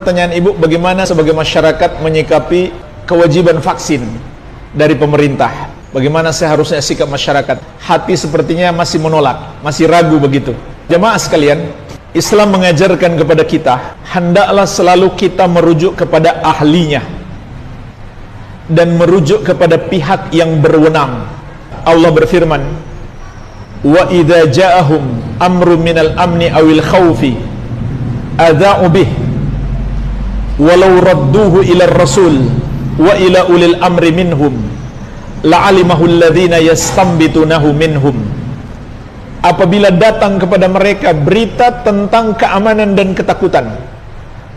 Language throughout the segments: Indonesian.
Pertanyaan Ibu, bagaimana sebagai masyarakat menyikapi kewajiban vaksin dari pemerintah? Bagaimana seharusnya sikap masyarakat? Hati sepertinya masih menolak, masih ragu begitu. Jemaah sekalian, Islam mengajarkan kepada kita, hendaklah selalu kita merujuk kepada ahlinya dan merujuk kepada pihak yang berwenang. Allah berfirman, "Wa idza ja'ahum amrun minal amni awil khawfi adza'u bih walau radduhu ila rasul wa ila ulil amri minhum la'alimahu alladhina yastambitunahu minhum." Apabila datang kepada mereka berita tentang keamanan dan ketakutan,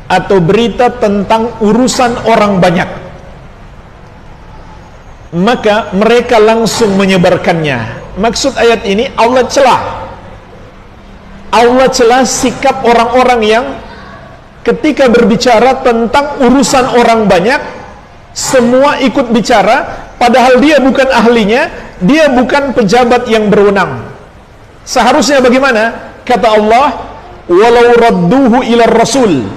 atau berita tentang urusan orang banyak, maka mereka langsung menyebarkannya. Maksud ayat ini, Allah celah sikap orang-orang yang ketika berbicara tentang urusan orang banyak, semua ikut bicara, padahal dia bukan ahlinya, dia bukan pejabat yang berwenang. Seharusnya bagaimana? Kata Allah, "Walau radduhu ila rasul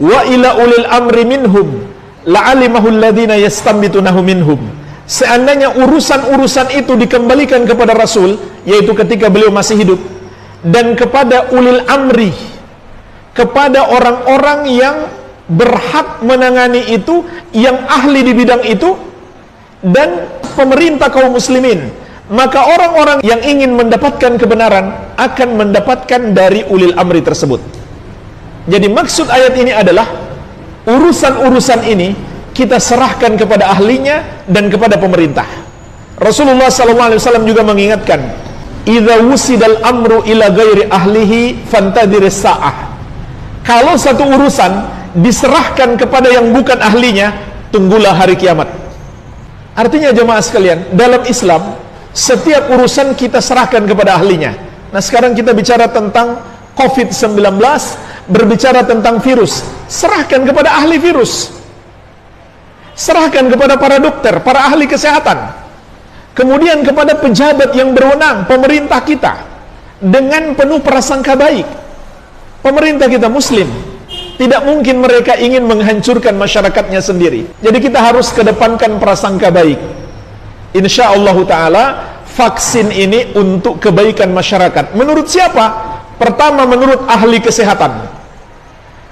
wa ila ulil amri minhum la'alimahu alladhina yastambitunahu minhum." Seandainya urusan-urusan itu dikembalikan kepada Rasul, yaitu ketika beliau masih hidup, dan kepada ulil amri, kepada orang-orang yang berhak menangani itu, yang ahli di bidang itu, dan pemerintah kaum muslimin, maka orang-orang yang ingin mendapatkan kebenaran akan mendapatkan dari ulil amri tersebut. Jadi maksud ayat ini adalah urusan-urusan ini kita serahkan kepada ahlinya dan kepada pemerintah. Rasulullah SAW juga mengingatkan, "Idza wusidal amru ila ghairi ahlihi fantadhiris sa'ah." Kalau satu urusan diserahkan kepada yang bukan ahlinya, tunggulah hari kiamat. Artinya jemaah sekalian, dalam Islam setiap urusan kita serahkan kepada ahlinya. Nah, sekarang kita bicara tentang COVID-19, berbicara tentang virus, serahkan kepada ahli virus. Serahkan kepada para dokter, para ahli kesehatan. Kemudian kepada pejabat yang berwenang, pemerintah kita, dengan penuh prasangka baik. Pemerintah kita muslim, tidak mungkin mereka ingin menghancurkan masyarakatnya sendiri. Jadi kita harus kedepankan prasangka baik. Insyaallah ta'ala, vaksin ini untuk kebaikan masyarakat. Menurut siapa? Pertama, menurut ahli kesehatan,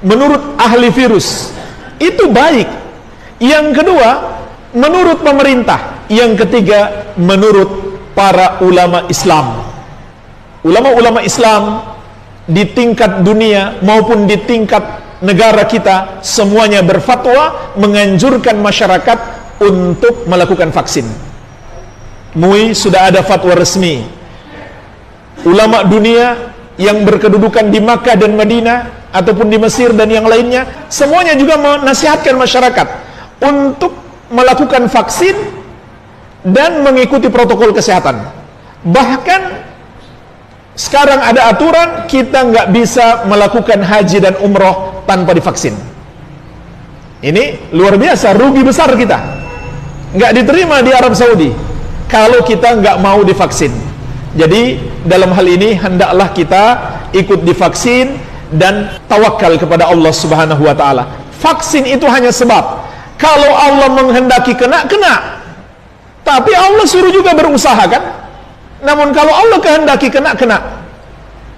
menurut ahli virus, itu baik. Yang kedua, menurut pemerintah. Yang ketiga, menurut para ulama Islam. Ulama-ulama Islam di tingkat dunia maupun di tingkat negara kita, semuanya berfatwa menganjurkan masyarakat untuk melakukan vaksin. MUI sudah ada fatwa resmi. Ulama dunia yang berkedudukan di Makkah dan Madinah ataupun di Mesir dan yang lainnya, semuanya juga menasihatkan masyarakat untuk melakukan vaksin dan mengikuti protokol kesehatan. Bahkan sekarang ada aturan kita nggak bisa melakukan haji dan umroh tanpa divaksin. Ini luar biasa, rugi besar kita. Nggak diterima di Arab Saudi kalau kita nggak mau divaksin. Jadi dalam hal ini hendaklah kita ikut divaksin dan tawakal kepada Allah Subhanahu wa Ta'ala. Vaksin itu hanya sebab. Kalau Allah menghendaki kena. Tapi Allah suruh juga berusaha, kan? Namun kalau Allah kehendaki kena.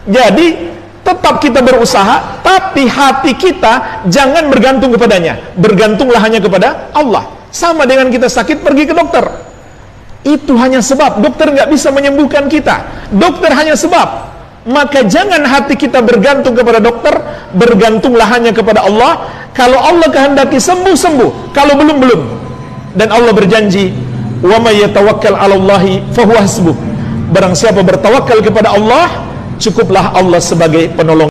Jadi tetap kita berusaha, tapi hati kita jangan bergantung kepadanya. Bergantunglah hanya kepada Allah. Sama dengan kita sakit pergi ke dokter. Itu hanya sebab. Dokter nggak bisa menyembuhkan kita. Dokter hanya sebab. Maka jangan hati kita bergantung kepada dokter, bergantunglah hanya kepada Allah. Kalau Allah kehendaki sembuh, kalau belum. Dan Allah berjanji, "Wa may yatawakkal 'alallahi fahuwa hasbuh." Barang siapa bertawakal kepada Allah, cukuplah Allah sebagai penolong.